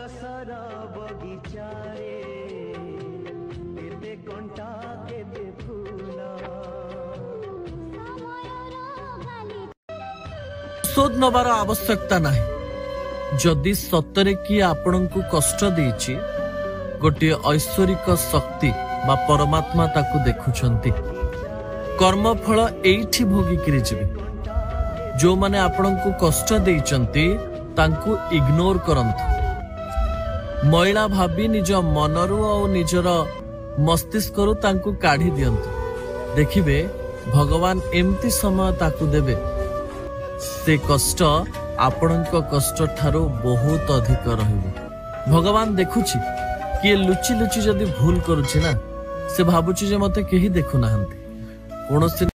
शोध नबार आवश्यकता नाही जदि सतरे किए आपण को कष्ट देछि गोटे ऐश्वरिक शक्ति बा परमात्मा ताकू देखुछंती कर्मफल एठी भोगिकिरी जिवे जो माने आपण को कष्ट देइचंती तांकू इग्नोर करंतु महिला भाबी निज मनरु और निजर मस्तिष्करु तांकू काढ़ी दियंतु देखिबे भगवान एमती समय ताकू देबे से कष्ट आपणक कष्ट ठारो बहुत अधिक रहिबो। भगवान देखुछि कि लुचि लुचि जदि भूल करूछि ना से भाबुछि जे मते केही देखु नाहंती कोनोसी